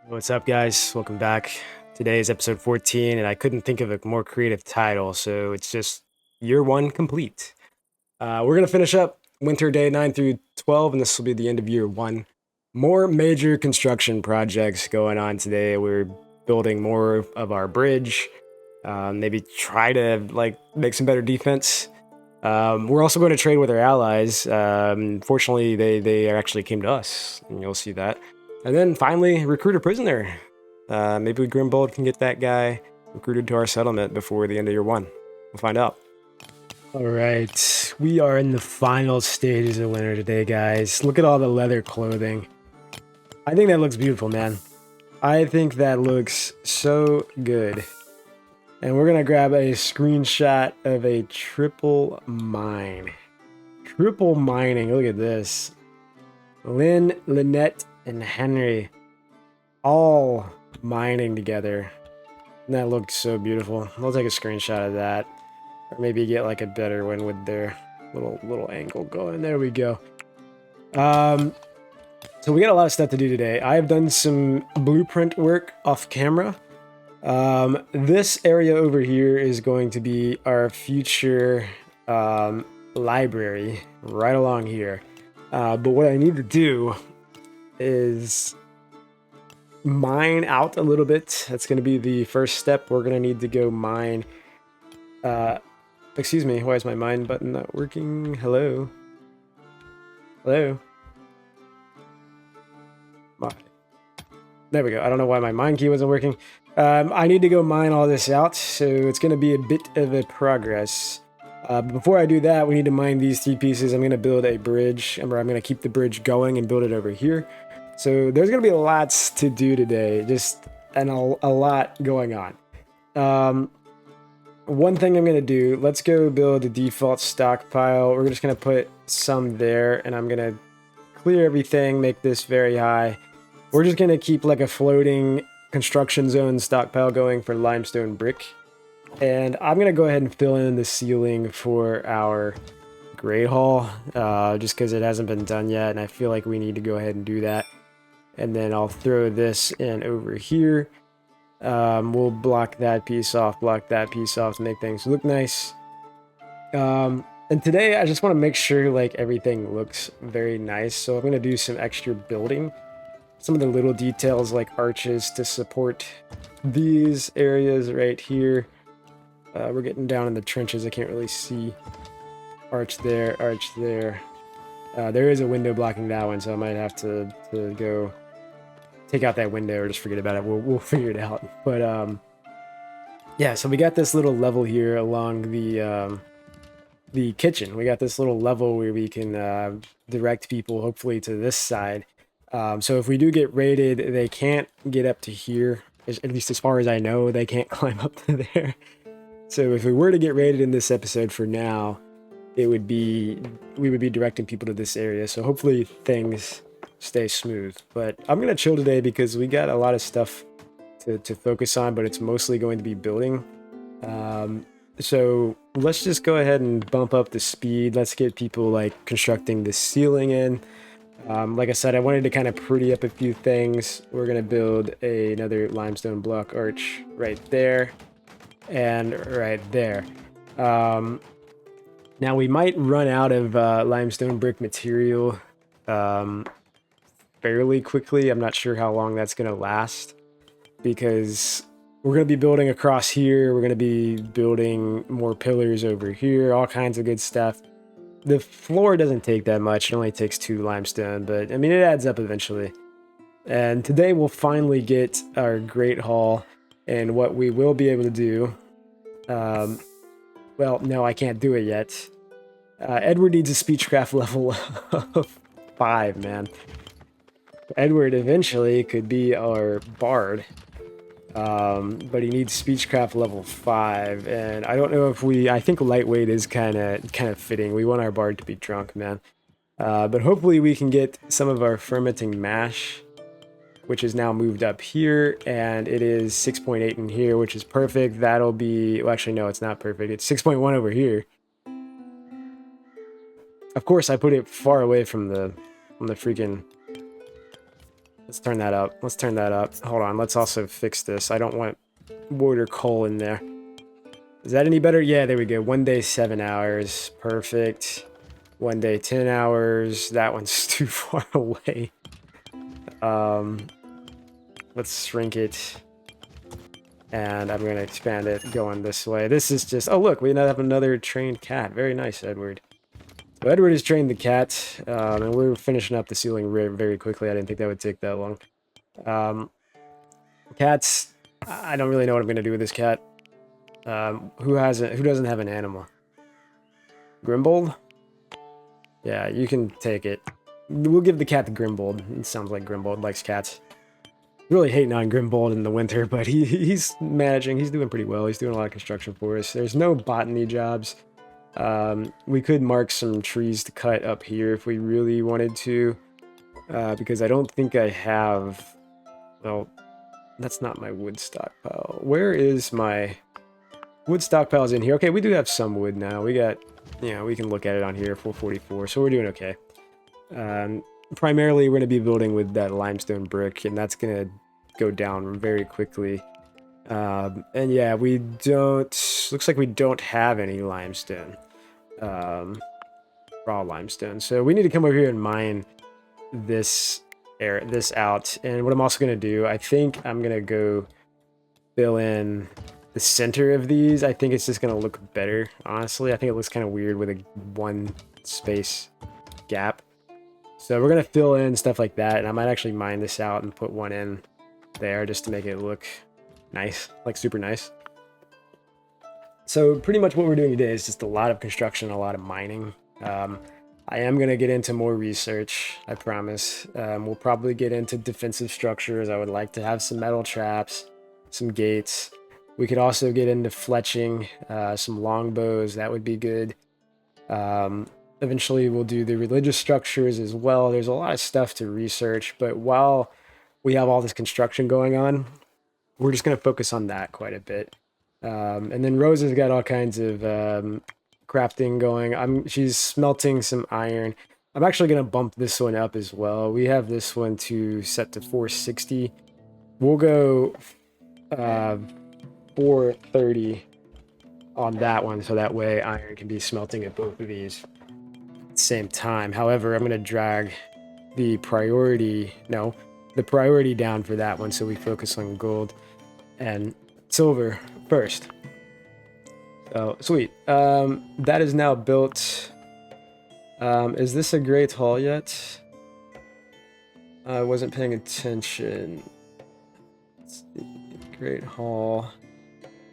What's up, guys? Welcome back. Today is episode 14, and I couldn't think of a more creative title, so it's just year one complete. We're going to finish up winter day 9 through 12, and this will be the end of year one. More major construction projects going on today. We're building more of our bridge, maybe try to make some better defense. We're also going to trade with our allies. Fortunately, they actually came to us, and you'll see that. And then finally, recruit a prisoner. Maybe Grimbold can get that guy recruited to our settlement before the end of year one. We'll find out. All right, we are in the final stages of winter today, guys. Look at all the leather clothing. I think that looks beautiful, man. I think that looks so good. And we're gonna grab a screenshot of a triple mine. Triple mining, look at this. Lin, Lynette, and Henry all mining together. And that looks so beautiful. I'll take a screenshot of that. Or maybe get like a better one with their little angle going. There we go. So we got a lot of stuff to do today. I have done some blueprint work off camera. This area over here is going to be our future library right along here. But what I need to do is mine out a little bit. That's going to be the first step. We're going to need to go mine. Excuse me, why is my mine button not working? Hello? Hello? There we go. I don't know why my mine key wasn't working. I need to go mine all this out, so it's going to be a bit of a progress. Before I do that, we need to mine these 3 pieces. I'm going to build a bridge. I'm going to keep the bridge going and build it over here. So there's going to be lots to do today, and a lot going on. One thing I'm going to do, let's go build a default stockpile. We're just going to put some there, and I'm going to clear everything, make this very high. We're just going to keep like a floating construction zone stockpile going for limestone brick. And I'm going to go ahead and fill in the ceiling for our Great Hall, just because it hasn't been done yet, and I feel like we need to go ahead and do that. And then I'll throw this in over here. We'll block that piece off to make things look nice. And today I just want to make sure like everything looks very nice, so I'm going to do some extra building. Some of the little details like arches to support these areas right here. We're getting down in the trenches. I can't really see. Arch there, arch there. There is a window blocking that one, so I might have to go take out that window or just forget about it. We'll figure it out. But yeah, so we got this little level here along the kitchen. We got this little level where we can direct people hopefully to this side. So if we do get raided, they can't get up to here. At least as far as I know, they can't climb up to there. So if we were to get raided in this episode for now, we would be directing people to this area. So hopefully things stay smooth. But I'm going to chill today because we got a lot of stuff to focus on, but it's mostly going to be building. So let's just go ahead and bump up the speed. Let's get people like constructing the ceiling in. Like I said, I wanted to kind of pretty up a few things. We're going to build another limestone block arch right there and right there. Now we might run out of limestone brick material fairly quickly. I'm not sure how long that's going to last because we're going to be building across here. We're going to be building more pillars over here, all kinds of good stuff. The floor doesn't take that much. It only takes 2 limestone, but I mean, it adds up eventually. And today we'll finally get our Great Hall, and what we will be able to do. Well, no, I can't do it yet. Edward needs a speechcraft level of 5, man. Edward eventually could be our bard. But he needs speechcraft level 5, and I don't know if I think lightweight is kind of fitting. We want our bard to be drunk, man. But hopefully we can get some of our fermenting mash, which is now moved up here, and it is 6.8 in here, which is perfect. That'll be, well, actually no, it's not perfect. It's 6.1 over here. Of course, I put it far away from the freaking Let's turn that up. Let's turn that up. Hold on. Let's also fix this. I don't want water coal in there. Is that any better? Yeah, there we go. 1 day, 7 hours. Perfect. 1 day, 10 hours. That one's too far away. Let's shrink it. And I'm going to expand it going this way. This is just... Oh, look. We now have another trained cat. Very nice, Edward. So Edward has trained the cat, and we're finishing up the ceiling very quickly. I didn't think that would take that long. Cats, I don't really know what I'm gonna do with this cat. Who doesn't have an animal? Grimbold? Yeah, you can take it. We'll give the cat to Grimbold. It sounds like Grimbold likes cats. Really hating on Grimbold in the winter, but he's managing. He's doing pretty well. He's doing a lot of construction for us. There's no botany jobs. We could mark some trees to cut up here if we really wanted to, because I don't think I have... Well, that's not my wood stockpile. Where is my... Wood stockpile is in here. Okay, we do have some wood now. We got... we can look at it on here, 444, so we're doing okay. Primarily, we're going to be building with that limestone brick, and that's going to go down very quickly. And yeah, we don't... Looks like we don't have any limestone. Raw limestone. So we need to come over here and mine this out. And what I'm also going to do, I think I'm going to go fill in the center of these. I think it's just going to look better, honestly. I think it looks kind of weird with a one space gap. So we're going to fill in stuff like that, and I might actually mine this out and put one in there just to make it look nice, like super nice. So pretty much what we're doing today is just a lot of construction, a lot of mining. I am going to get into more research, I promise. We'll probably get into defensive structures. I would like to have some metal traps, some gates. We could also get into fletching, some longbows. That would be good. Eventually, we'll do the religious structures as well. There's a lot of stuff to research, but while we have all this construction going on, we're just going to focus on that quite a bit. And then Rose has got all kinds of crafting going. She's smelting some iron. I'm actually going to bump this one up as well. We have this one to set to 460. We'll go 430 on that one, so that way iron can be smelting at both of these at the same time. However, I'm going to drag the priority down for that one, so we focus on gold and silver first. So sweet. That is now built. Is this a great hall yet? I wasn't paying attention. Let's see. Great hall.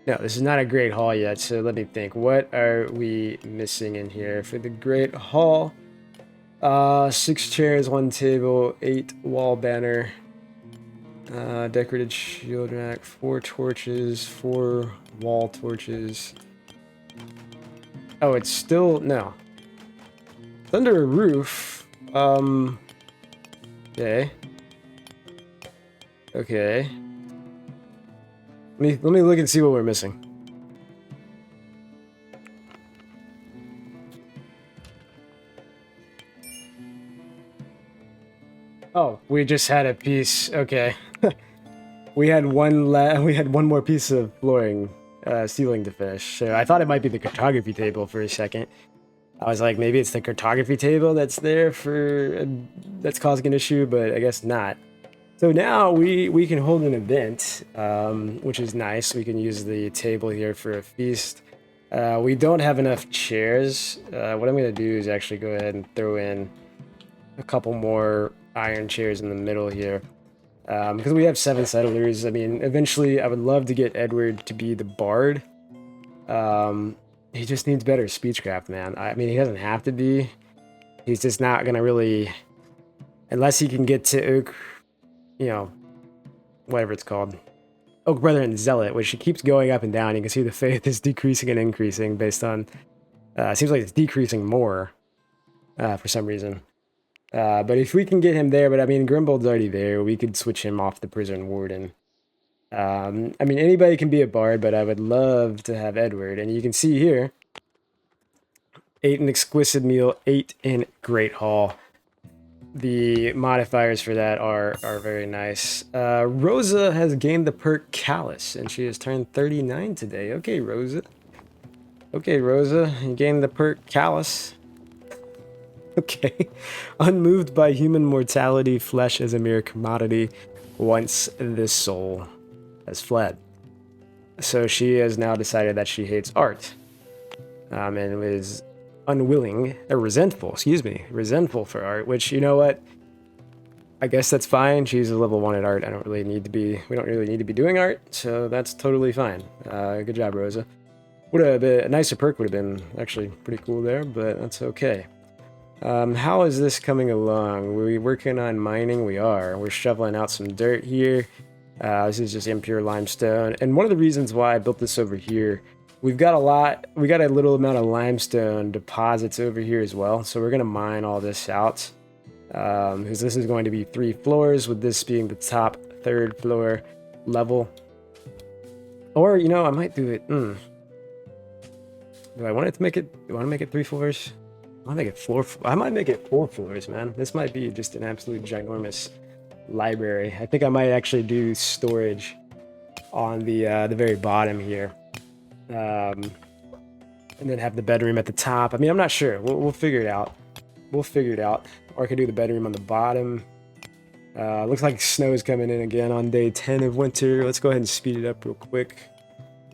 No, this is not a great hall yet, so let me think. What are we missing in here for the great hall? 6 chairs, 1 table, 8 wall banner, decorated shield rack, 4 torches, 4 wall torches. Oh, it's still... No. It's under a roof. Okay. Okay. Let me look and see what we're missing. Oh, we just had a piece. Okay. We had one more piece of flooring, ceiling to finish. So I thought it might be the cartography table for a second. I was like, maybe it's the cartography table that's there that's causing an issue, but I guess not. So now we can hold an event, which is nice. We can use the table here for a feast. We don't have enough chairs. What I'm going to do is actually go ahead and throw in a couple more iron chairs in the middle here. Because we have 7 settlers. I mean, eventually I would love to get Edward to be the bard. He just needs better speechcraft, man. I mean, he doesn't have to be. He's just not going to really... Unless he can get to Oak... whatever it's called. Oak Brother and Zealot, which keeps going up and down. You can see the faith is decreasing and increasing based on... it seems like it's decreasing more for some reason. But if we can get him there, but I mean, Grimbold's already there. We could switch him off the prison warden. I mean, anybody can be a bard, but I would love to have Edward. And you can see here, 8 in exquisite meal, 8 in great hall. the modifiers for that are very nice. Rosa has gained the perk Callous, and she has turned 39 today. Okay, Rosa. Okay, Rosa, you gained the perk Callous. Okay. Unmoved by human mortality, flesh is a mere commodity once the soul has fled. So she has now decided that she hates art. And is unwilling, or resentful, excuse me, resentful for art, which, you know what? I guess that's fine. She's a level 1 at art. We don't really need to be doing art, so that's totally fine. Good job, Rosa. Would have been a nicer perk, would have been actually pretty cool there, but that's okay. How is this coming along? Are we working on mining? We are. We're shoveling out some dirt here. This is just impure limestone. And one of the reasons why I built this over here, we got a little amount of limestone deposits over here as well. So we're going to mine all this out. Because this is going to be 3 floors, with this being the top 3rd floor level. Or, you know, I might do it. Do I want to make it 3 floors? I might make it 4 floors, man. This might be just an absolute ginormous library. I think I might actually do storage on the very bottom here, and then have the bedroom at the top. I mean, I'm not sure. We'll figure it out. Or I could do the bedroom on the bottom. Looks like snow's coming in again on day 10 of winter. Let's go ahead and speed it up real quick.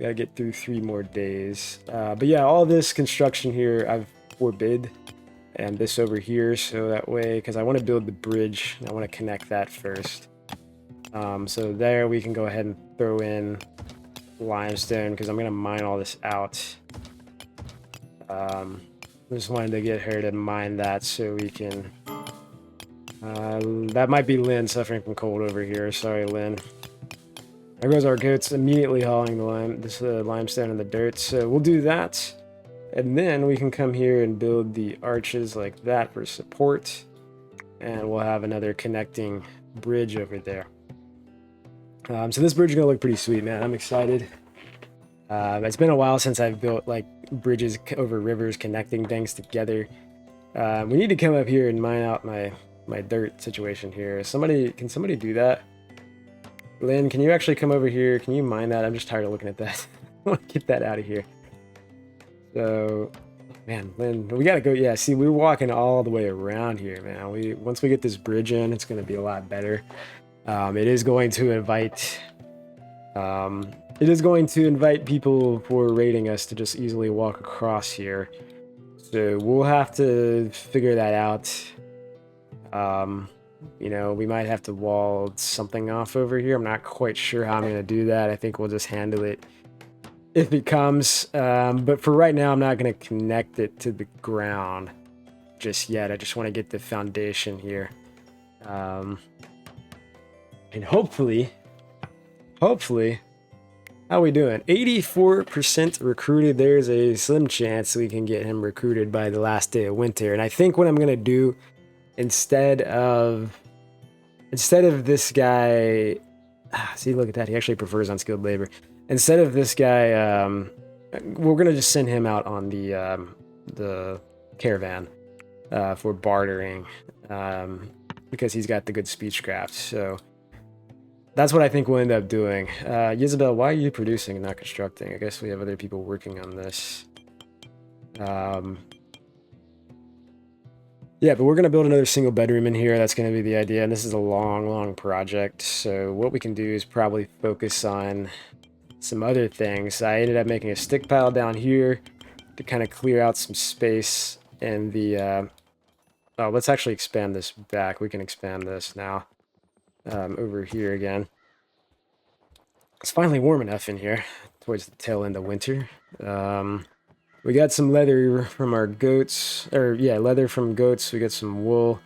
Gotta get through 3 more days. But yeah, all this construction here I've forbid, and this over here, so that way, because I want to build the bridge, I want to connect that first. So there we can go ahead and throw in limestone, because I'm going to mine all this out. I just wanted to get her to mine that so we can... that might be Lin suffering from cold over here. Sorry, Lin. There goes our goats immediately hauling the limestone in the dirt. So we'll do that. And then we can come here and build the arches like that for support. And we'll have another connecting bridge over there. So this bridge is going to look pretty sweet, man. I'm excited. It's been a while since I've built like bridges over rivers connecting things together. We need to come up here and mine out my dirt situation here. Can somebody do that? Lin, can you actually come over here? Can you mine that? I'm just tired of looking at that. I want to get that out of here. So, man, Lin, we gotta go. Yeah, see, we're walking all the way around here, man. Once we get this bridge in, it's gonna be a lot better. It is going to invite people who are raiding us to just easily walk across here. So we'll have to figure that out. You know, we might have to wall something off over here. I'm not quite sure how I'm going to do that. I think we'll just handle it if it comes. But for right now, I'm not going to connect it to the ground just yet. I just want to get the foundation here. And hopefully, how are we doing? 84% recruited. There's a slim chance we can get him recruited by the last day of winter. And I think what I'm going to do, instead of this guy, see, look at that, he actually prefers unskilled labor. Instead of this guy, we're gonna just send him out on the caravan for bartering, because he's got the good speechcraft. So that's what I think we'll end up doing. Isabel, why are you producing and not constructing? I guess we have other people working on this. Yeah, but we're going to build another single bedroom in here. That's going to be the idea. And this is a long project. So what we can do is probably focus on some other things. I ended up making a stick pile down here to kind of clear out some space in the... oh, let's actually expand this back. We can expand this now over here again. It's finally warm enough in here towards the tail end of winter. We got some leather from our goats, leather from goats. We got some wool,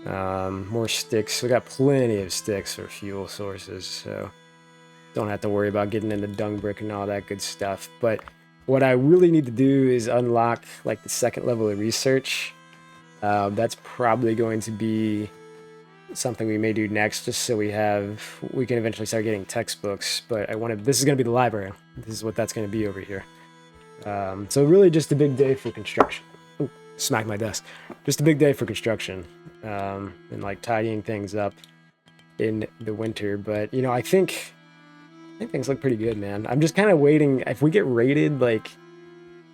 more sticks. We got plenty of sticks for fuel sources, so don't have to worry about getting into dung brick and all that good stuff. But what I really need to do is unlock like the 2nd level of research. That's probably going to be something we may do next, just so we can eventually start getting textbooks. But this is going to be the library. This is what that's going to be over here. So really just a big day for construction. Ooh, smack my desk. Just a big day for construction, and like tidying things up in the winter. But you know, I think things look pretty good, man. I'm just kind of waiting. If we get raided, like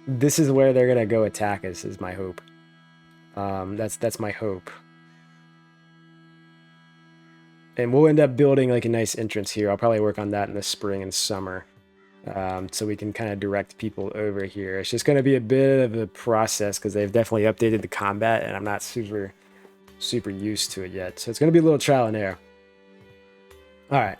this is where they're gonna go attack us. Is my hope. That's my hope. And we'll end up building like a nice entrance here. I'll probably work on that in the spring and summer. So we can kind of direct people over here. It's just going to be a bit of a process because they've definitely updated the combat and I'm not super used to it yet. So it's going to be a little trial and error. All right.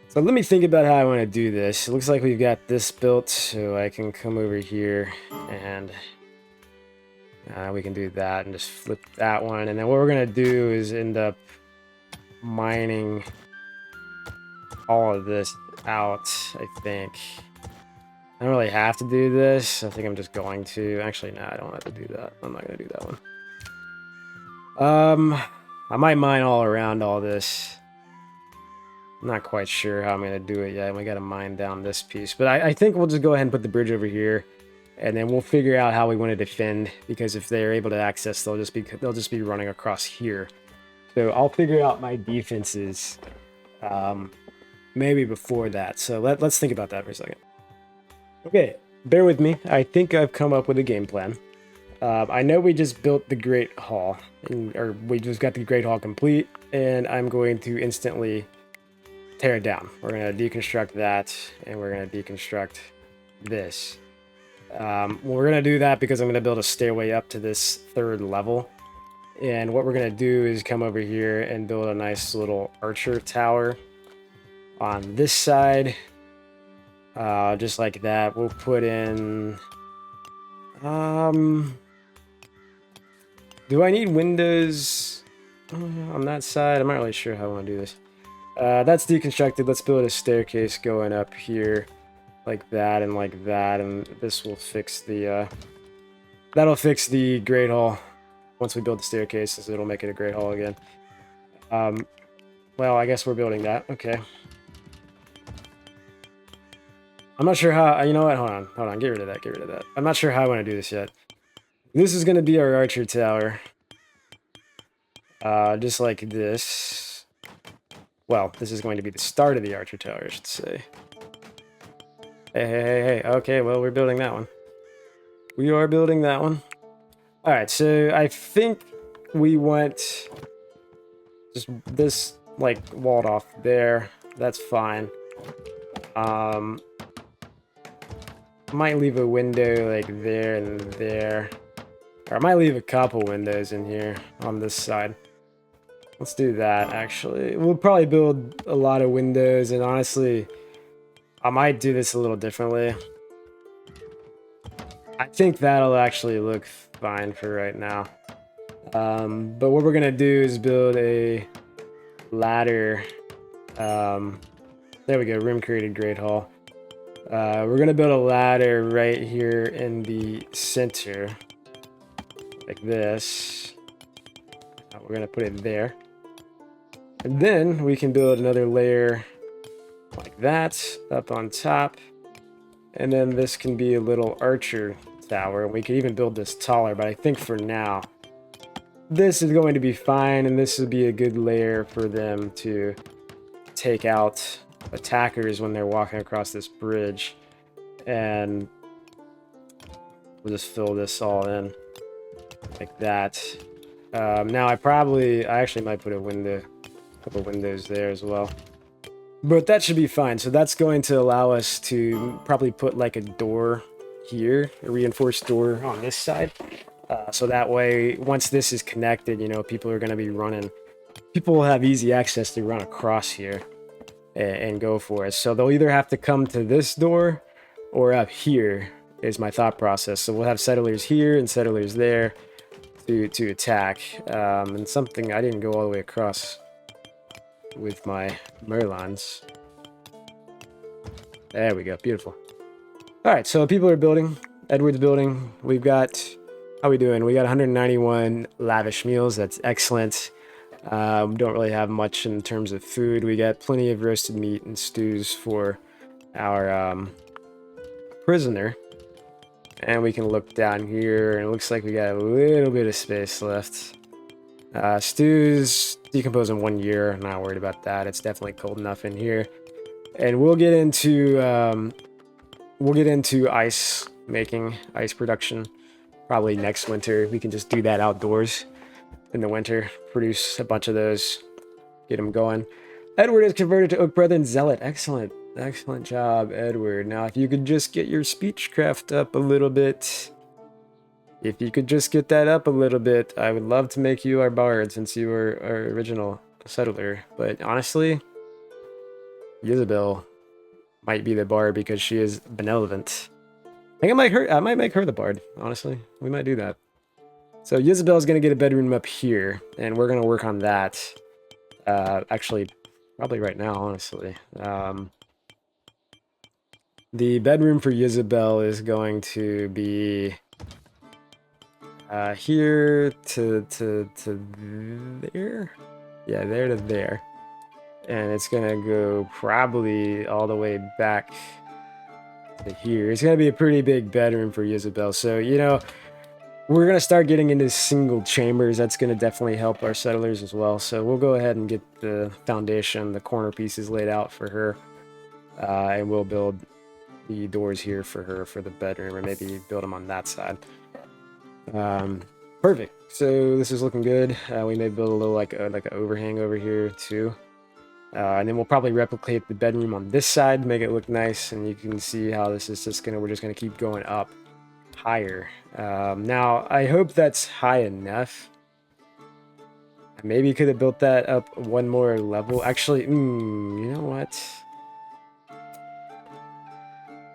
So let me think about how I want to do this. It looks like we've got this built, so I can come over here and we can do that and just flip that one. And then what we're going to do is end up mining all of this out, I think. I don't really have to do this. I think I'm just going to. Actually, no, I don't have to do that. I'm not going to do that one. I might mine all around all this. I'm not quite sure how I'm going to do it yet. We got to mine down this piece. But I think we'll just go ahead and put the bridge over here. And then we'll figure out how we want to defend. Because if they're able to access, they'll just be running across here. So I'll figure out my defenses maybe before that. So let's think about that for a second. Okay, bear with me. I think I've come up with a game plan. I know we just built the Great Hall, or we just got the Great Hall complete, and I'm going to instantly tear it down. We're going to deconstruct that, and we're going to deconstruct this. We're going to do that because I'm going to build a stairway up to this third level. And what we're going to do is come over here and build a nice little archer tower on this side. Just like that. We'll put in... do I need windows on that side? I'm not really sure how I want to do this. That's deconstructed. Let's build a staircase going up here like that and like that. And this will fix the... that'll fix the Great Hall. Once we build the staircases, it'll make it a Great Hall again. Well, I guess we're building that. Okay. I'm not sure how... You know what? Hold on. Get rid of that. I'm not sure how I want to do this yet. This is going to be our archer tower. Just like this. Well, this is going to be the start of the archer tower, I should say. Hey. Okay, well, we're building that one. We are building that one. Alright, so I think we want just this, like, walled off there. That's fine. Might leave a window, like, there and there. Or I might leave a couple windows in here on this side. Let's do that, actually. We'll probably build a lot of windows, and honestly, I might do this a little differently. I think that'll actually look fine for right now. But what we're gonna do is build a ladder. There we go, room created Great Hall. We're gonna build a ladder right here in the center, like this. We're gonna put it there. And then we can build another layer like that up on top. And then this can be a little archer tower. We could even build this taller, but I think for now, this is going to be fine, and this would be a good layer for them to take out attackers when they're walking across this bridge. And we'll just fill this all in like that. Now I actually might put a couple windows there as well. But that should be fine. So that's going to allow us to probably put like a door here, a reinforced door on this side. So that way, once this is connected, you know, people are going to be running. People will have easy access to run across here and go for it. So they'll either have to come to this door or up here is my thought process. So we'll have settlers here and settlers there to attack. And something I didn't go all the way across with my Merlons. There we go, beautiful. All right, so people are building. Edward's building. We've got, how are we doing? We got 191 lavish meals. That's excellent. We don't really have much in terms of food. We got plenty of roasted meat and stews for our prisoner. And we can look down here, and it looks like we got a little bit of space left. Stews decompose in 1 year. I'm not worried about that. It's definitely cold enough in here. And we'll get into ice making, ice production, probably next winter. We can just do that outdoors in the winter. Produce a bunch of those. Get them going. Edward is converted to Oak Brethren Zealot. Excellent. Excellent job, Edward. Now, if you could just get your speechcraft up a little bit. If you could just get that up a little bit, I would love to make you our bard since you were our original settler. But honestly, Isabel might be the bard because she is benevolent. I think I might make her the bard, honestly. We might do that. So Isabel's going to get a bedroom up here, and we're going to work on that. Actually, probably right now, honestly. The bedroom for Isabel is going to be here to there. Yeah, there to there. And it's going to go probably all the way back to here. It's going to be a pretty big bedroom for Isabel. So, you know, we're going to start getting into single chambers. That's going to definitely help our settlers as well. So we'll go ahead and get the foundation, the corner pieces laid out for her. And we'll build the doors here for her for the bedroom, or maybe build them on that side. Perfect. So this is looking good. We may build a little like an overhang over here too. And then we'll probably replicate the bedroom on this side, make it look nice, and you can see how this is just we're just gonna keep going up higher. Now I hope that's high enough. Maybe could have built that up one more level. Actually, you know what?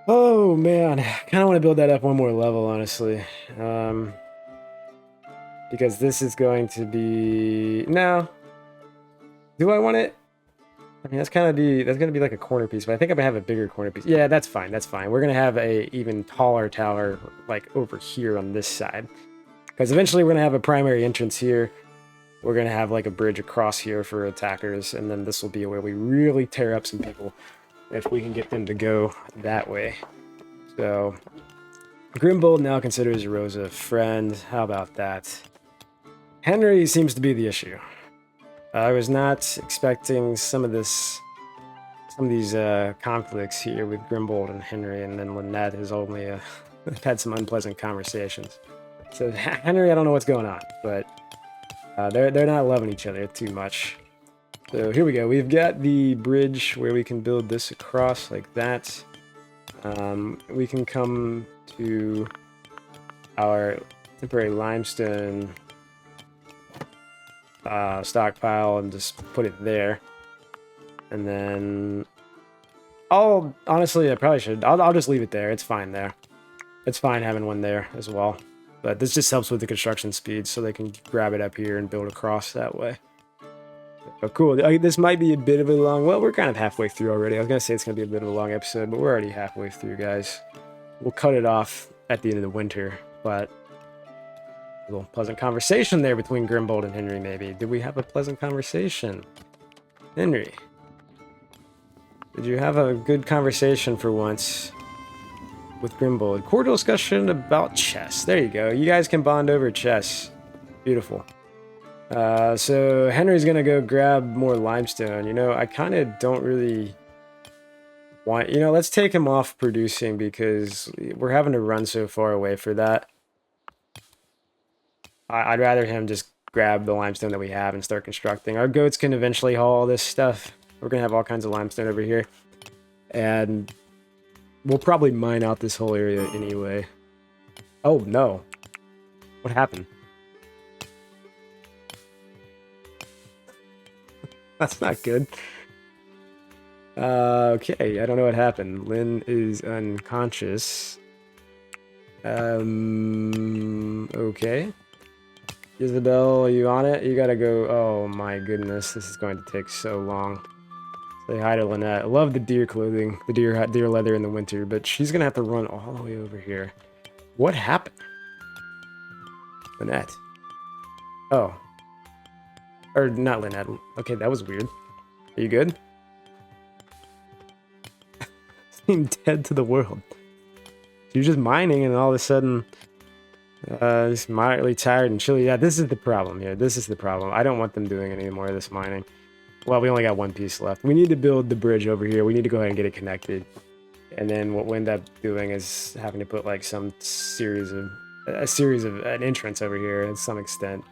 Oh man, I kind of want to build that up one more level, honestly. Because this is going to be no. Do I want it? I mean, that's gonna be like a corner piece, but I think I'm gonna have a bigger corner piece. Yeah, that's fine. That's fine. We're gonna have a even taller tower like over here on this side, because eventually we're gonna have a primary entrance here. We're gonna have like a bridge across here for attackers, and then this will be where we really tear up some people if we can get them to go that way. So, Grimbold now considers Rosa a friend. How about that? Henry seems to be the issue. I was not expecting some of these conflicts here with Grimbold and Henry, and then Lynette has only had some unpleasant conversations. So Henry, I don't know what's going on, but they're not loving each other too much. So here we go. We've got the bridge where we can build this across like that. We can come to our temporary limestone stockpile and just put it there. And then honestly, I probably should. I'll just leave it there. It's fine there. It's fine having one there as well. But this just helps with the construction speed, so they can grab it up here and build across that way. Oh, cool. This might be a bit of a long... Well, we're kind of halfway through already. I was going to say it's going to be a bit of a long episode, but we're already halfway through, guys. We'll cut it off at the end of the winter, but... A little pleasant conversation there between Grimbold and Henry, maybe. Did we have a pleasant conversation? Henry? Did you have a good conversation for once with Grimbold? Cordial discussion about chess. There you go. You guys can bond over chess. Beautiful. So Henry's gonna go grab more limestone. You know, I kind of don't really want... You know, let's take him off producing because we're having to run so far away for that. I'd rather him just grab the limestone that we have and start constructing. Our goats can eventually haul all this stuff. We're gonna have all kinds of limestone over here. And we'll probably mine out this whole area anyway. Oh, no. What happened? That's not good. Okay, I don't know what happened. Lin is unconscious. Okay. Isabel, are you on it? You gotta go. Oh my goodness, this is going to take so long. Say hi to Lynette. I love the deer clothing, the deer leather in the winter, but she's gonna have to run all the way over here. What happened? Lynette. Oh. Or not Lynette. Okay, that was weird. Are you good? Seemed dead to the world. You're just mining, and all of a sudden, it's moderately tired and chilly. Yeah, this is the problem here. This is the problem. I don't want them doing any more of this mining. Well, we only got one piece left. We need to build the bridge over here. We need to go ahead and get it connected. And then what we end up doing is having to put like some series of an entrance over here to some extent.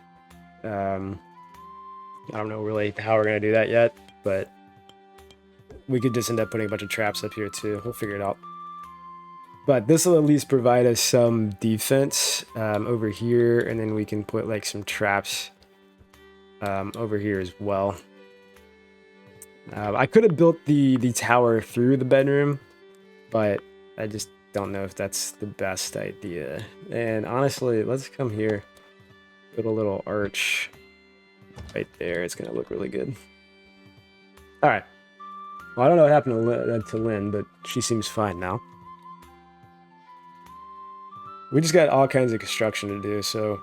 I don't know really how we're gonna do that yet, but we could just end up putting a bunch of traps up here too. We'll figure it out. But this will at least provide us some defense over here, and then we can put like some traps over here as well. I could have built the tower through the bedroom, but I just don't know if that's the best idea. And honestly, let's come here, put a little arch right there. It's gonna look really good. All right. Well, I don't know what happened to Lin, but she seems fine now. We just got all kinds of construction to do, so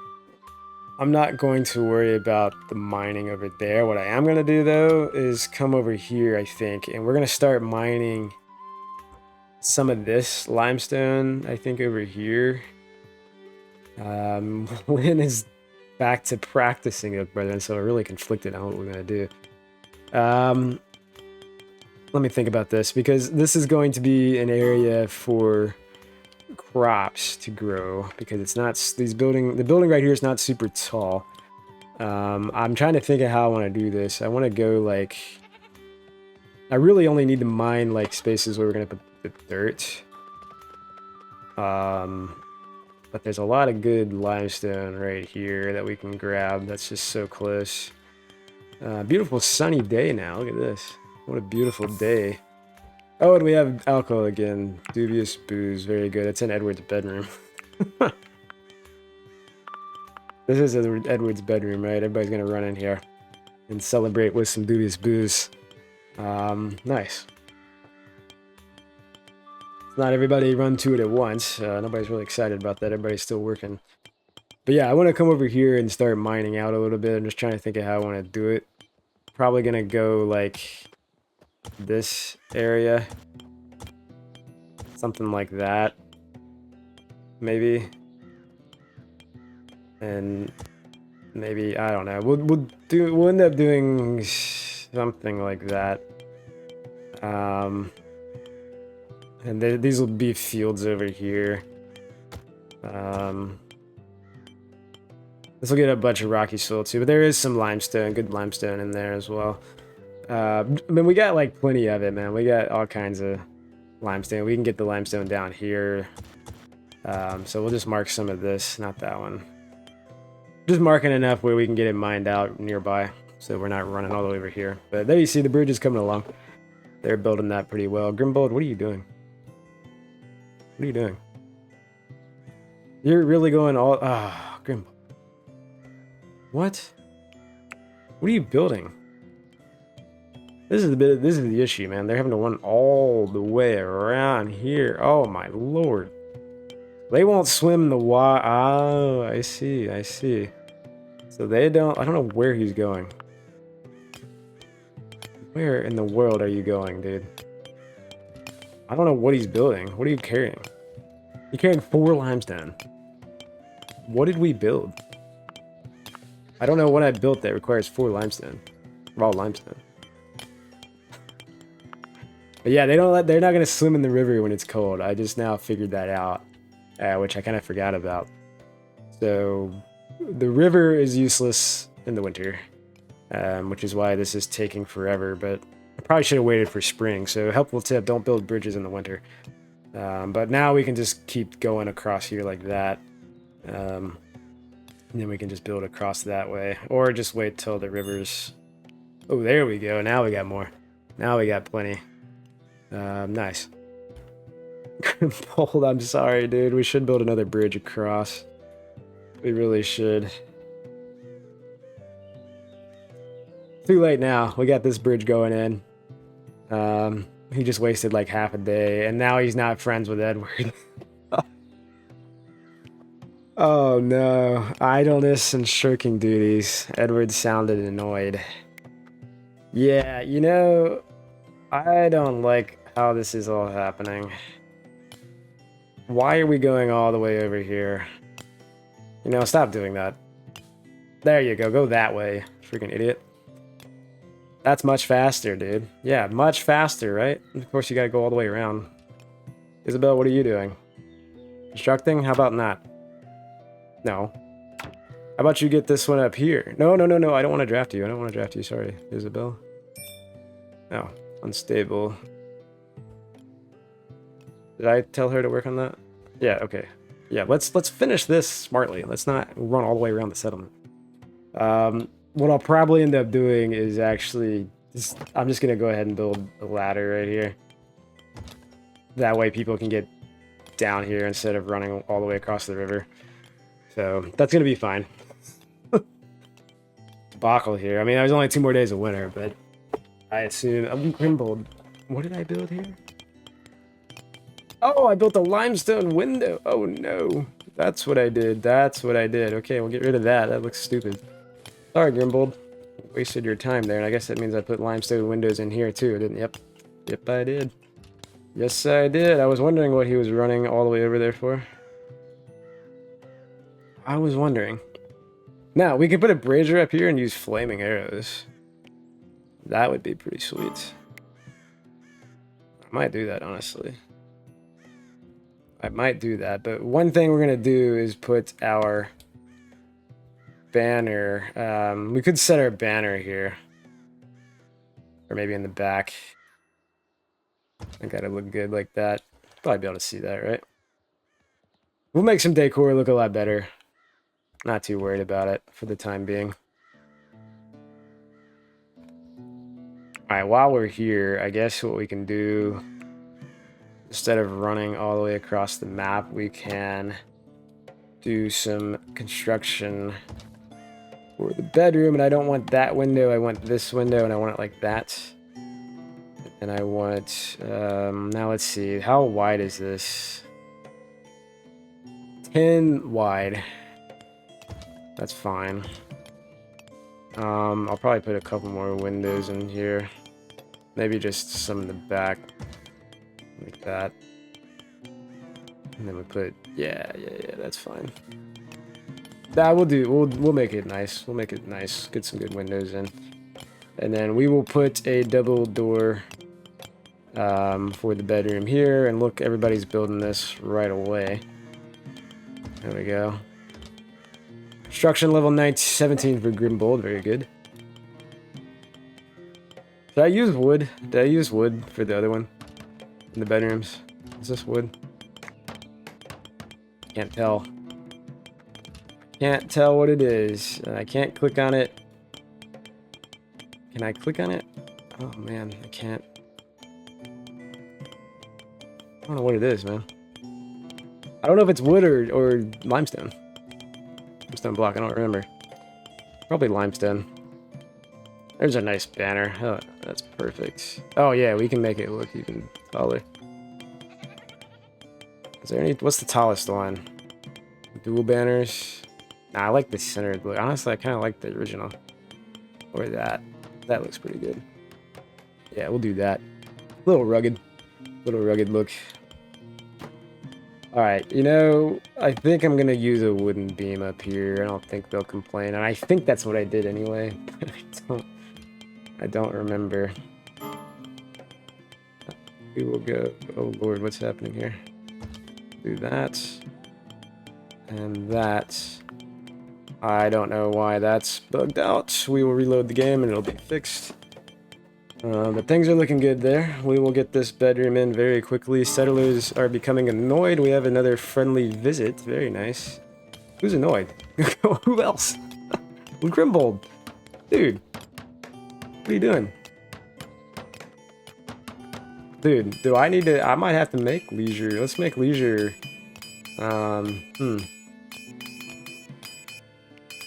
I'm not going to worry about the mining over there. What I am going to do, though, is come over here, I think, and we're going to start mining some of this limestone, I think, over here. Lin is back to practicing it, brother, so we're really conflicted on what we're going to do. Let me think about this, because this is going to be an area for crops to grow, because it's not the building right here is not super tall. I'm trying to think of how I want to do this. I want to go like, I really only need to mine like spaces where we're going to put the dirt. But there's a lot of good limestone right here that we can grab. That's just so close. Beautiful sunny day now. Look at this. What a beautiful day. Oh, and we have alcohol again. Dubious booze. Very good. It's in Edward's bedroom. This is Edward's bedroom, right? Everybody's going to run in here and celebrate with some dubious booze. Nice. Not everybody run to it at once. Nobody's really excited about that. Everybody's still working. But yeah, I want to come over here and start mining out a little bit. I'm just trying to think of how I want to do it. Probably going to go like this area. Something like that. Maybe. And maybe, I don't know. We'll end up doing something like that. And these will be fields over here. This will get a bunch of rocky soil too, but there is some limestone, good limestone in there as well. I mean, we got like plenty of it, man. We got all kinds of limestone. We can get the limestone down here. So we'll just mark some of this, not that one. Just marking enough where we can get it mined out nearby, so we're not running all the way over here. But there you see the bridge is coming along. They're building that pretty well. Grimbold, what are you doing? What are you doing? You're really going all... Ah, Grimbold. What? What are you building? This is the issue, man. They're having to run all the way around here. Oh my lord. They won't swim in the water. Oh, I see, I see. So they don't... I don't know where he's going. Where in the world are you going, dude? I don't know what he's building. What are you carrying? You're carrying 4 limestone. What did we build? I don't know what I built that requires 4 limestone. Raw limestone. But yeah, they're not going to swim in the river when it's cold. I just now figured that out, which I kind of forgot about. So the river is useless in the winter, which is why this is taking forever. But I probably should have waited for spring. So helpful tip, don't build bridges in the winter. But now we can just keep going across here like that. And then we can just build across that way. Or just wait till the river's... Oh, there we go. Now we got more. Now we got plenty. Nice. Hold, I'm sorry, dude. We should build another bridge across. We really should. Too late now. We got this bridge going in. He just wasted like half a day, and now he's not friends with Edward. Oh no. Idleness and shirking duties. Edward sounded annoyed. Yeah, you know, I don't like how this is all happening. Why are we going all the way over here? You know, stop doing that. There you go. Go that way. Freaking idiot. That's much faster, dude. Yeah, much faster, right? Of course, you gotta go all the way around. Isabel, what are you doing? Constructing? How about not? No. How about you get this one up here? No, no, no, no. I don't want to draft you. I don't want to draft you. Sorry, Isabel. No. Unstable. Did I tell her to work on that? Yeah, okay. Yeah, let's finish this smartly. Let's not run all the way around the settlement. What I'll probably end up doing is actually... I'm just going to go ahead and build a ladder right here. That way people can get down here instead of running all the way across the river. So that's going to be fine. Debacle here. I mean, there's only 2 more days of winter, but I assume... Grimbold. What did I build here? Oh, I built a limestone window. Oh, no. That's what I did. That's what I did. Okay, we'll get rid of that. That looks stupid. Sorry, Grimbold. Wasted your time there, and I guess that means I put limestone windows in here, too, didn't... Yep. Yep, I did. Yes, I did. I was wondering what he was running all the way over there for. I was wondering. Now, we could put a brazier up here and use flaming arrows. That would be pretty sweet. I might do that, honestly. I might do that, but one thing we're going to do is put our banner. We could set our banner here. Or maybe in the back. I gotta look good like that. Probably be able to see that, right? We'll make some decor look a lot better. Not too worried about it for the time being. Alright, while we're here, I guess what we can do, instead of running all the way across the map, we can do some construction for the bedroom. And I don't want that window, I want this window, and I want it like that. And I want, now let's see, how wide is this? 10 wide. That's fine. I'll probably put a couple more windows in here. Maybe just some in the back. Like that. And then we put, yeah, that's fine. That will do, we'll make it nice. We'll make it nice. Get some good windows in. And then we will put a double door for the bedroom here. And look, everybody's building this right away. There we go. Construction level 17 for Grimbold. Very good. Did I use wood? Did I use wood for the other one? In the bedrooms? Is this wood? Can't tell. Can't tell what it is. I can't click on it. Can I click on it? Oh man, I can't. I don't know what it is, man. I don't know if it's wood or limestone. Limestone block, I don't remember. Probably limestone. There's a nice banner. Oh, that's perfect. Oh yeah, we can make it look even taller. Is there any... What's the tallest one? Dual banners? Nah, I like the centered look. Honestly, I kind of like the original. Or that. That looks pretty good. Yeah, we'll do that. Little rugged look. Alright, you know, I think I'm gonna use a wooden beam up here. I don't think they'll complain. And I think that's what I did anyway. I don't remember. We will go... Oh lord, what's happening here? Do that. And that. I don't know why that's bugged out. We will reload the game and it'll be fixed. But things are looking good there. We will get this bedroom in very quickly. Settlers are becoming annoyed. We have another friendly visit. Very nice. Who's annoyed? Who else? Grimbold. Dude. What are you doing? Dude, do I need to... I might have to make leisure. Let's make leisure.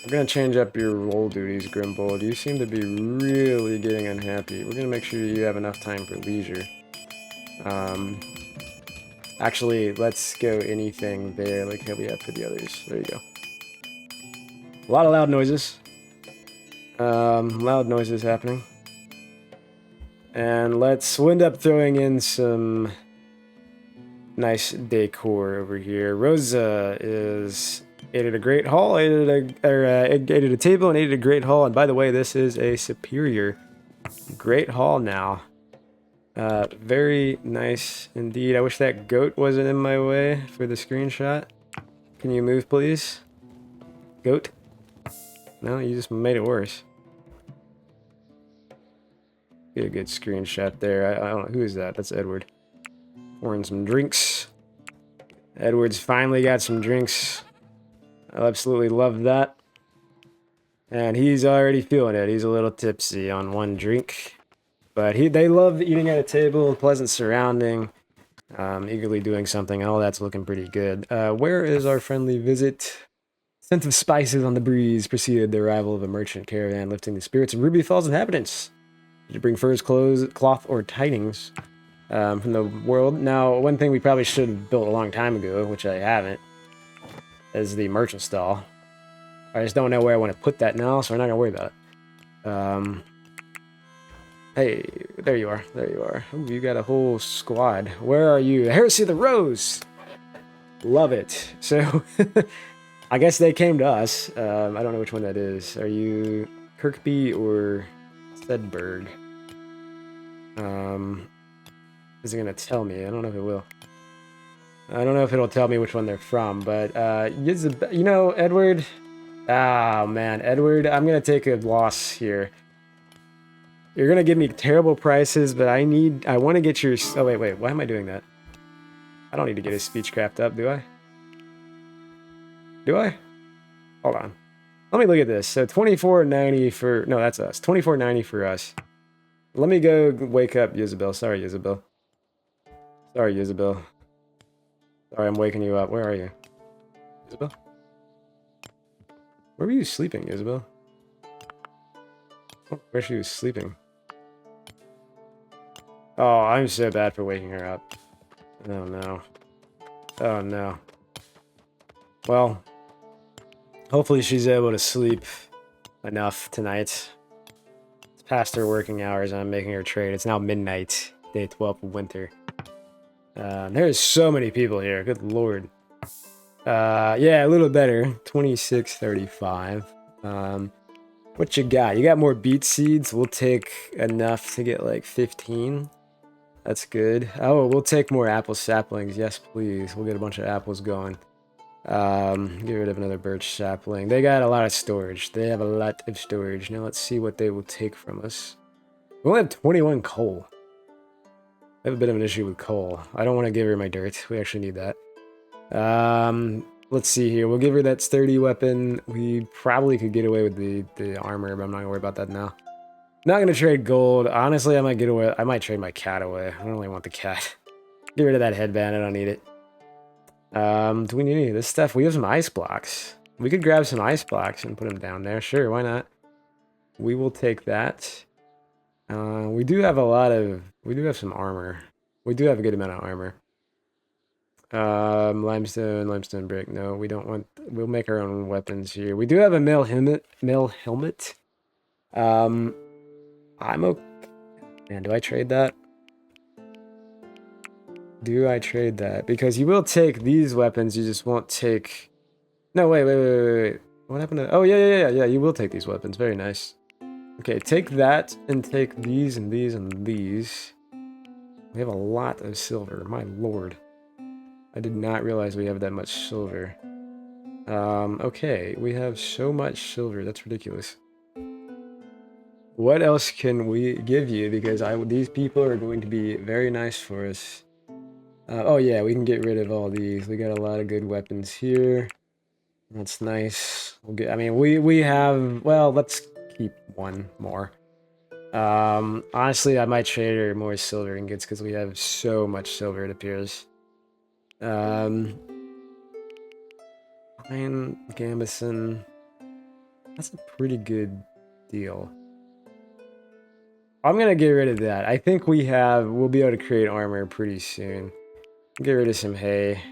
We're gonna change up your role duties, Grimbold. You seem to be really getting unhappy. We're gonna make sure you have enough time for leisure. Actually, let's go anything there like how we have for the others. There you go. A lot of loud noises. Loud noises happening. And we'll end up throwing in some nice decor over here. Rosa is ate at a great hall, ate at a table, and ate at a great hall. And by the way, this is a superior great hall now. Very nice indeed. I wish that goat wasn't in my way for the screenshot. Can you move, please? Goat? No, you just made it worse. Get a good screenshot there. I don't know. Who is that? That's Edward. Pouring some drinks. Edward's finally got some drinks. I absolutely love that. And he's already feeling it. He's a little tipsy on one drink. But they love eating at a table, pleasant surrounding, eagerly doing something. All that's looking pretty good. Where is our friendly visit? Scent of spices on the breeze preceded the arrival of a merchant caravan, lifting the spirits of Ruby Falls inhabitants. Did you bring furs, clothes, cloth, or tidings from the world? Now, one thing we probably should have built a long time ago, which I haven't, is the merchant stall. I just don't know where I want to put that now, so we're not going to worry about it. Hey, there you are. There you are. Ooh, you got a whole squad. Where are you? Heresy of the Rose! Love it. So, I guess they came to us. I don't know which one that is. Are you Kirkby or Sedberg? Is it going to tell me? I don't know if it will. I don't know if it'll tell me which one they're from, but, you know, Edward... Oh, man. Edward, I'm going to take a loss here. You're going to give me terrible prices, but I want to get your... Oh, wait. Why am I doing that? I don't need to get his speechcraft up, do I? Do I? Hold on. Let me look at this. So $24.90 for... No, that's us. $24.90 for us. Let me go wake up Isabel. Sorry, Isabel. Sorry, Isabel. Sorry, I'm waking you up. Where are you? Isabel? Where were you sleeping, Isabel? Oh, where she was sleeping. Oh, I'm so bad for waking her up. Oh, no. Oh, no. Well, hopefully she's able to sleep enough tonight. It's past her working hours and I'm making her trade. It's now midnight, day 12 of winter. There's so many people here. Good lord. Yeah, a little better. 26.35. What you got? You got more beet seeds. We'll take enough to get like 15. That's good. Oh, we'll take more apple saplings. Yes, please. We'll get a bunch of apples going. Get rid of another birch sapling. They got a lot of storage. They have a lot of storage. Now let's see what they will take from us. We only have 21 coal. I have a bit of an issue with coal. I don't want to give her my dirt. We actually need that. Let's see here. We'll give her that sturdy weapon. We probably could get away with the armor, but I'm not gonna worry about that now. Not gonna trade gold. Honestly, I might get away. I might trade my cat away. I don't really want the cat. Get rid of that headband. I don't need it. Do we need any of this stuff? We have some ice blocks. We could grab some ice blocks and put them down there. Sure, why not? We will take that. We do have we do have some armor. We do have a good amount of armor. Limestone brick. No, we don't want... We'll make our own weapons here. We do have a mail helmet. I'm okay. Man, do I trade that? Do I trade that? Because you will take these weapons, you just won't take... No, wait. What happened to... Oh, yeah, you will take these weapons. Very nice. Okay, take that, and take these, and these, and these. We have a lot of silver. My lord. I did not realize we have that much silver. Okay, we have so much silver. That's ridiculous. What else can we give you? Because these people are going to be very nice for us. Oh yeah, we can get rid of all these. We got a lot of good weapons here. That's nice. We'll get... I mean, we have... Well, let's keep one more. Honestly, I might trade her more silver ingots because we have so much silver, it appears. Iron Gambison. That's a pretty good deal. I'm gonna get rid of that. I think we'll be able to create armor pretty soon. Get rid of some hay.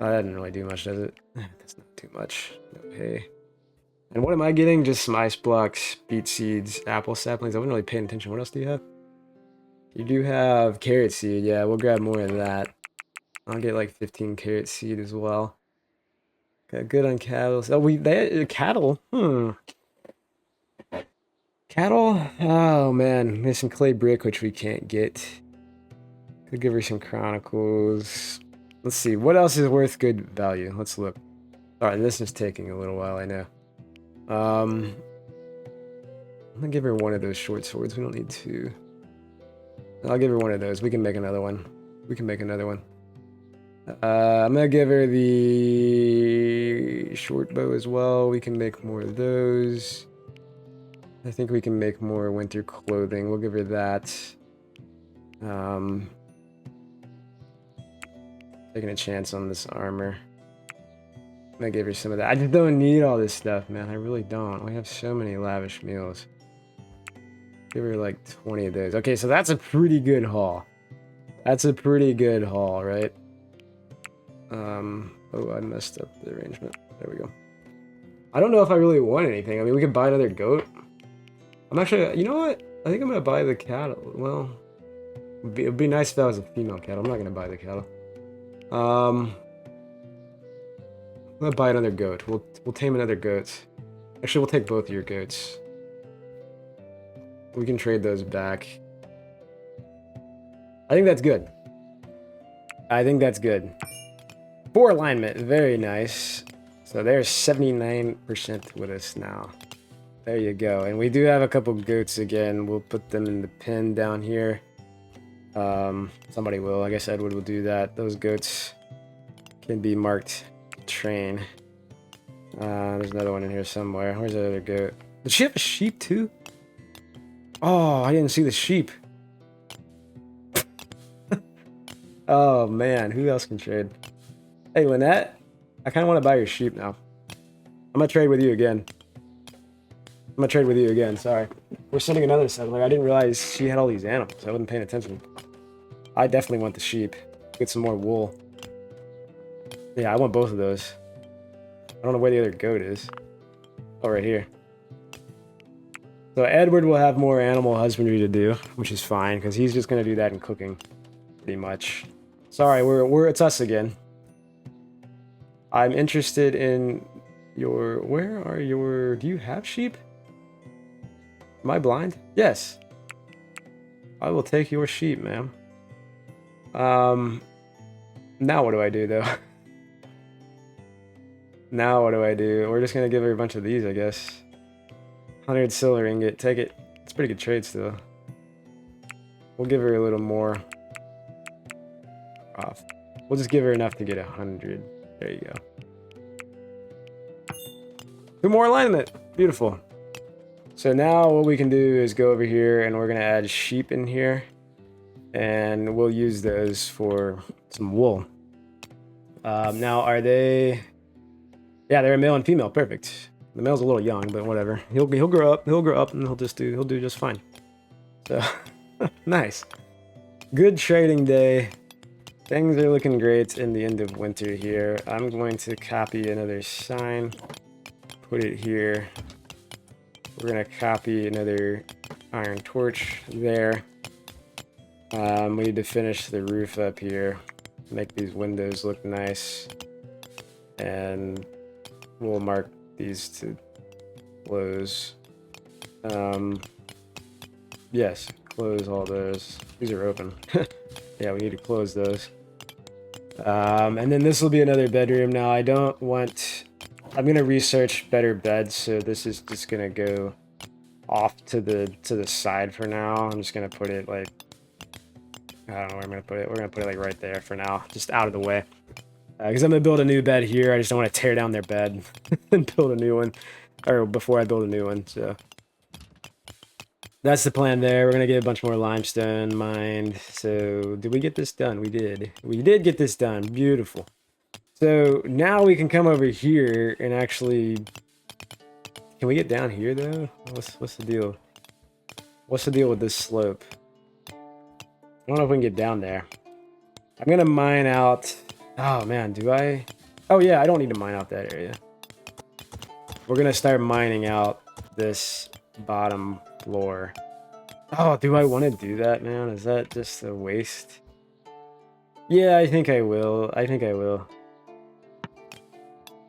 Oh, that didn't really do much, does it? That's not too much. No hay. And what am I getting? Just some ice blocks, beet seeds, apple saplings. I wasn't really paying attention. What else do you have? You do have carrot seed. Yeah, we'll grab more of that. I'll get like 15 carrot seed as well. Got good on cattle. Oh, cattle. Cattle. Oh man, there's some clay brick which we can't get. Could give her some chronicles. Let's see what else is worth good value. Let's look. All right, this is taking a little while. I know. I'm gonna give her one of those short swords. We don't need two. I'll give her one of those. We can make another one. We can make another one. I'm gonna give her the short bow as well. We can make more of those. I think we can make more winter clothing. We'll give her that. Taking a chance on this armor. I'm gonna give her some of that. I just don't need all this stuff, man. I really don't. We have so many lavish meals. Give her like 20 of those. Okay, so that's a pretty good haul. That's a pretty good haul, right? Oh, I messed up the arrangement. There we go. I don't know if I really want anything. I mean, we could buy another goat. I'm actually, you know what? I think I'm gonna buy the cattle. Well, it'd be nice if that was a female cattle. I'm not gonna buy the cattle. I'm gonna buy another goat. We'll tame another goat. Actually, we'll take both of your goats. We can trade those back. I think that's good. I think that's good. 4 alignment, very nice. So they're 79% with us now. There you go. And we do have a couple goats again. We'll put them in the pen down here. Somebody will. I guess Edward will do that. Those goats can be marked train. There's another one in here somewhere. Where's the other goat? Does she have a sheep too? Oh, I didn't see the sheep. Oh man, who else can trade? Hey, Lynette, I kind of want to buy your sheep now. I'm gonna trade with you again. Sorry. We're sending another settler. I didn't realize she had all these animals. I wasn't paying attention. I definitely want the sheep. Get some more wool. Yeah, I want both of those. I don't know where the other goat is. Oh, right here. So Edward will have more animal husbandry to do, which is fine, because he's just gonna do that in cooking, pretty much. Sorry, it's us again. I'm interested in your... Where are your... Do you have sheep? Am I blind? Yes. I will take your sheep, ma'am. Now what do I do, though? Now what do I do? We're just gonna give her a bunch of these, I guess. 100 silver ingot. Take it. It's a pretty good trade still. We'll give her a little more. Off. We'll just give her enough to get 100. There you go. 2 more alignment. Beautiful. So now what we can do is go over here and we're going to add sheep in here. And we'll use those for some wool. Now are they... Yeah, they're a male and female. Perfect. The male's a little young, but whatever. He'll grow up. He'll grow up and he'll do just fine. So, nice. Good trading day. Things are looking great in the end of winter here. I'm going to copy another sign. Put it here. We're going to copy another iron torch there. We need to finish the roof up here. Make these windows look nice. And we'll mark these to close. Yes, close all those. These are open. Yeah, we need to close those. And then this will be another bedroom. Now I don't want... I'm gonna research better beds, so this is just gonna go off to the side for now. I'm just gonna put it like... I don't know where I'm gonna put it. We're gonna put it like right there for now, just out of the way. Because I'm gonna build a new bed here. I just don't want to tear down their bed and build a new one, or before I build a new one. So that's the plan there. We're gonna get a bunch more limestone mined. So did we get this done? We did. We did get this done. Beautiful. So now we can come over here and actually... Can we get down here though? What's the deal? What's the deal with this slope? I don't know if we can get down there. I'm gonna mine out... Oh man, do I? Oh yeah, I don't need to mine out that area. We're gonna start mining out this bottom floor. Oh, do I want to do that, man? Is that just a waste? Yeah, I think I will. I think I will.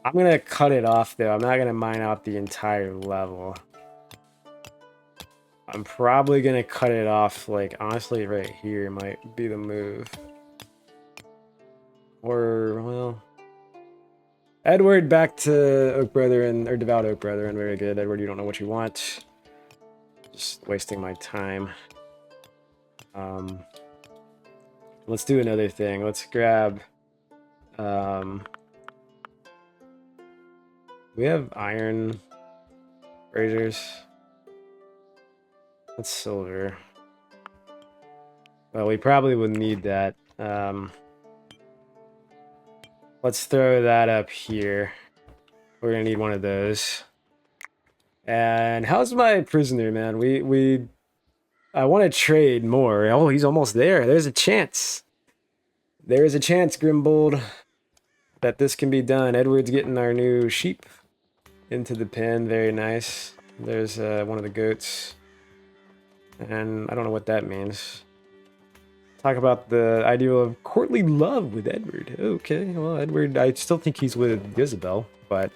I'm gonna cut it off though. I'm not gonna mine out the entire level. I'm probably gonna cut it off, like, honestly, right here might be the move. Or, well... Edward, back to Oak Brother or Devout Oak Brother, and very good. Edward, you don't know what you want. Just wasting my time. Let's do another thing. Let's grab... we have iron razors. That's silver. Well, we probably would need that. Let's throw that up here. We're gonna need one of those. And how's my prisoner, man? I want to trade more. Oh, he's almost there. There's a chance. There is a chance, Grimbold, that this can be done. Edward's getting our new sheep into the pen. Very nice. There's one of the goats. And I don't know what that means. Talk about the ideal of courtly love with Edward. Okay, well, Edward, I still think he's with Isabel, but...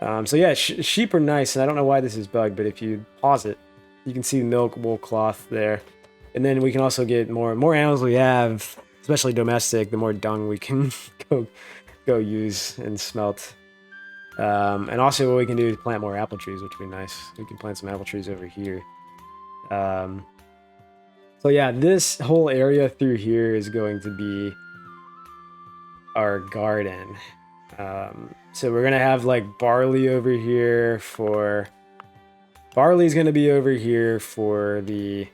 so yeah, sheep are nice, and I don't know why this is bugged, but if you pause it, you can see milk, wool, cloth there. And then we can also get more animals we have, especially domestic, the more dung we can go use and smelt. And also what we can do is plant more apple trees, which would be nice. We can plant some apple trees over here. So yeah, this whole area through here is going to be our garden. So we're gonna have like barley over here for... Barley's gonna be over here for the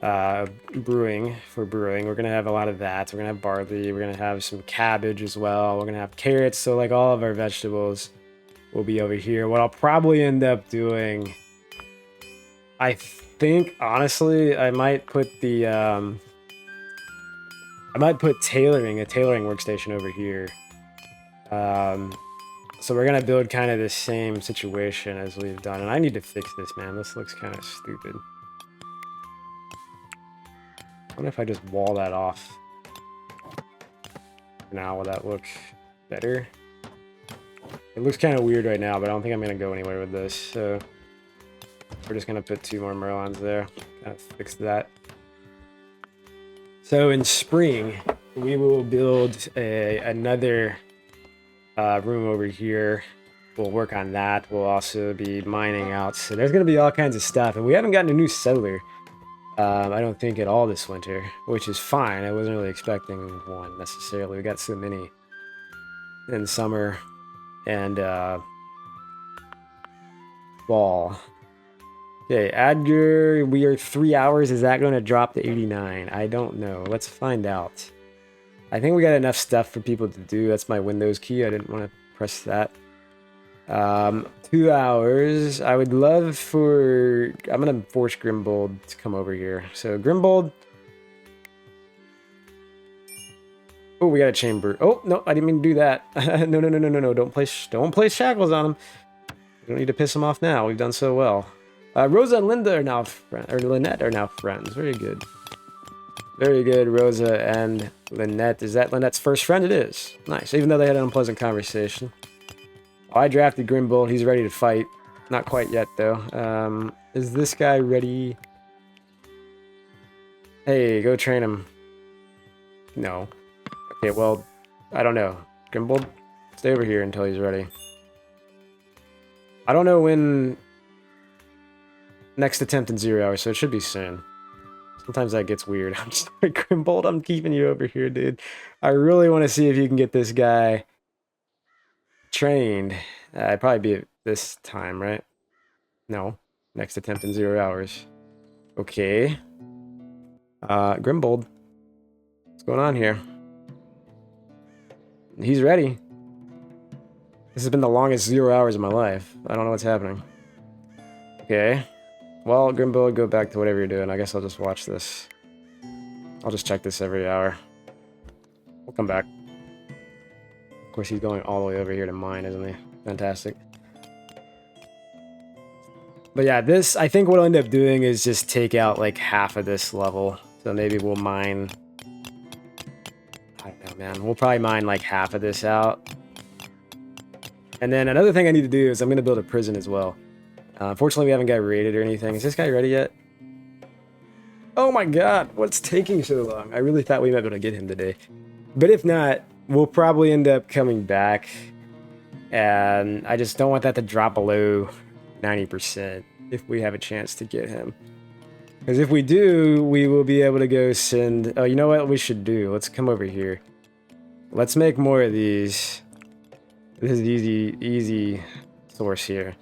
brewing. We're gonna have a lot of that. We're gonna have barley. We're gonna have some cabbage as well. We're gonna have carrots. So like all of our vegetables will be over here. What I'll probably end up doing, I think, honestly, I might put the a tailoring workstation over here. So we're gonna build kind of the same situation as we've done, and I need to fix this, man. This looks kind of stupid. I wonder if I just wall that off. Now will that look better? It looks kind of weird right now, but I don't think I'm gonna go anywhere with this. So we're just gonna put 2 more Merlons there. Kind of fix that. So in spring, we will build another room over here. We'll work on that. We'll also be mining out. So there's going to be all kinds of stuff. And we haven't gotten a new settler, I don't think, at all this winter, which is fine. I wasn't really expecting one necessarily. We got so many in summer and fall. Okay, Adger, we are 3 hours. Is that going to drop to 89? I don't know. Let's find out. I think we got enough stuff for people to do. That's my Windows key. I didn't want to press that. 2 hours. I would love for... I'm going to force Grimbold to come over here. So Grimbold... Oh, we got a chamber. Oh, no, I didn't mean to do that. No. Don't place shackles on him. We don't need to piss him off now. We've done so well. Rosa and Linda are now Lynette are now friends. Very good. Very good, Rosa and Lynette. Is that Lynette's first friend? It is. Nice, even though they had an unpleasant conversation. Oh, I drafted Grimbold. He's ready to fight. Not quite yet, though. Is this guy ready? Hey, go train him. No. Okay, well, I don't know. Grimbold, stay over here until he's ready. I don't know when... Next attempt in 0 hours, so it should be soon. Sometimes that gets weird. I'm sorry, Grimbold, I'm keeping you over here, dude. I really want to see if you can get this guy trained. It'd probably be this time, right? No. Next attempt in 0 hours. Okay. Grimbold. What's going on here? He's ready. This has been the longest 0 hours of my life. I don't know what's happening. Okay. Well, Grimbold, go back to whatever you're doing. I guess I'll just watch this. I'll just check this every hour. We'll come back. Of course, he's going all the way over here to mine, isn't he? Fantastic. But yeah, this, I think what I'll end up doing is just take out like half of this level. So maybe we'll mine I don't know, man. We'll probably mine like half of this out. And then another thing I need to do is I'm going to build a prison as well. Unfortunately, we haven't got raided or anything. Is this guy ready yet? Oh my god, what's taking so long? I really thought we might be able to get him today. But if not, we'll probably end up coming back. And I just don't want that to drop below 90% if we have a chance to get him. Because if we do, we will be able to go send... Oh, you know what we should do? Let's come over here. Let's make more of these. This is easy source here.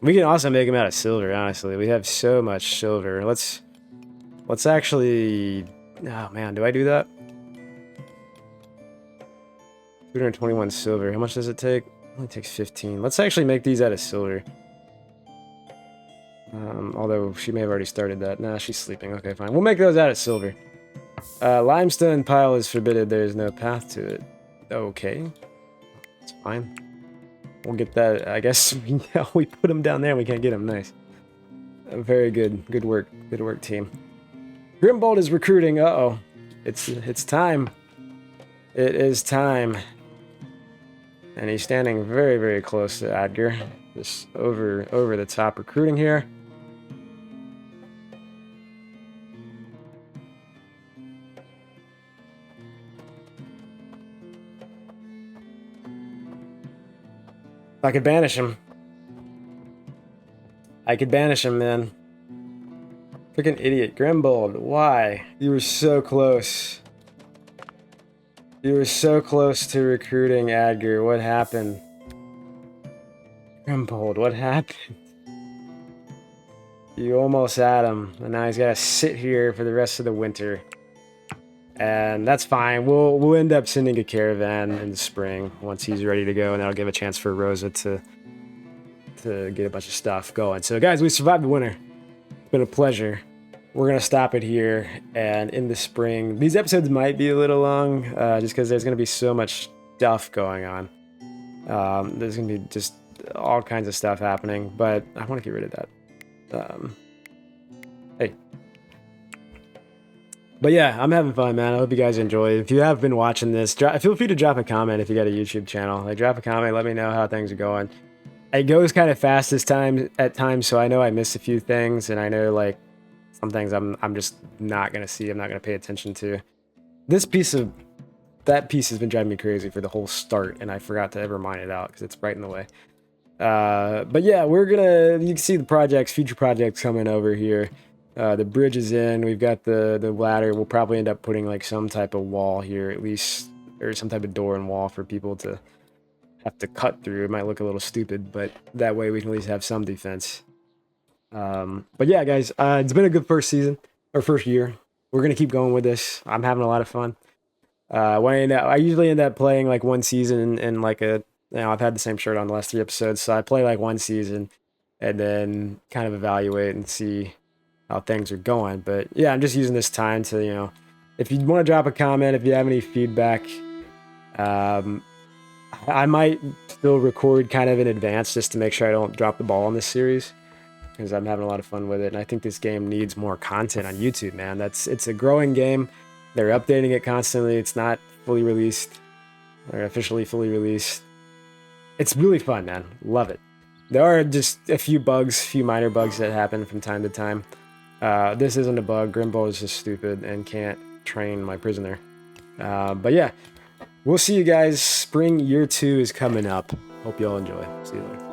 We can also make them out of silver, honestly. We have so much silver. Let's actually... Oh, man, do I do that? 221 silver. How much does it take? It only takes 15. Let's actually make these out of silver. Although she may have already started that. Nah, she's sleeping. Okay, fine. We'll make those out of silver. Limestone pile is forbidden. There is no path to it. Okay. It's fine. We'll get that. I guess we put them down there and we can't get them. Nice. Very good. Good work. Good work, team. Grimbold is recruiting. Uh-oh. It's time. It is time. And he's standing very, very close to Edgar. Just over the top recruiting here. I could banish him. I could banish him, man. Freaking idiot. Grimbold, why? You were so close. You were so close to recruiting Edgar. What happened? Grimbold, what happened? You almost had him, and now he's got to sit here for the rest of the winter. And that's fine. We'll end up sending a caravan in the spring once he's ready to go, and that'll give a chance for Rosa to get a bunch of stuff going. So guys, we survived the winter. It's been a pleasure. We're gonna stop it here, and in the spring, these episodes might be a little long, just because there's gonna be so much stuff going on. There's gonna be just all kinds of stuff happening, but I want to get rid of that. Hey. But yeah, I'm having fun, man. I hope you guys enjoy. If you have been watching this, feel free to drop a comment if you got a YouTube channel. Like, drop a comment, let me know how things are going. It goes kind of fast at times, so I know I miss a few things, and I know like some things I'm just not gonna see. I'm not gonna pay attention to. That piece has been driving me crazy for the whole start, and I forgot to ever mine it out because it's right in the way. But yeah, you can see the future projects coming over here. The bridge is in. We've got the ladder. We'll probably end up putting like some type of wall here, at least, or some type of door and wall for people to have to cut through. It might look a little stupid, but that way we can at least have some defense. But yeah, guys, it's been a good first year. We're gonna keep going with this. I'm having a lot of fun. I usually end up playing like one season and like I've had the same shirt on the last 3 episodes, so I play like one season and then kind of evaluate and see how things are going. But yeah, I'm just using this time to, if you want to drop a comment, if you have any feedback, I might still record kind of in advance just to make sure I don't drop the ball on this series, because I'm having a lot of fun with it. And I think this game needs more content on YouTube, man. It's a growing game. They're updating it constantly. It's not fully released or officially fully released. It's really fun, man. Love it. There are just a few minor bugs that happen from time to time. This isn't a bug. Grimbold is just stupid and can't train my prisoner. But yeah, we'll see you guys. Spring year 2 is coming up. Hope you all enjoy. See you later.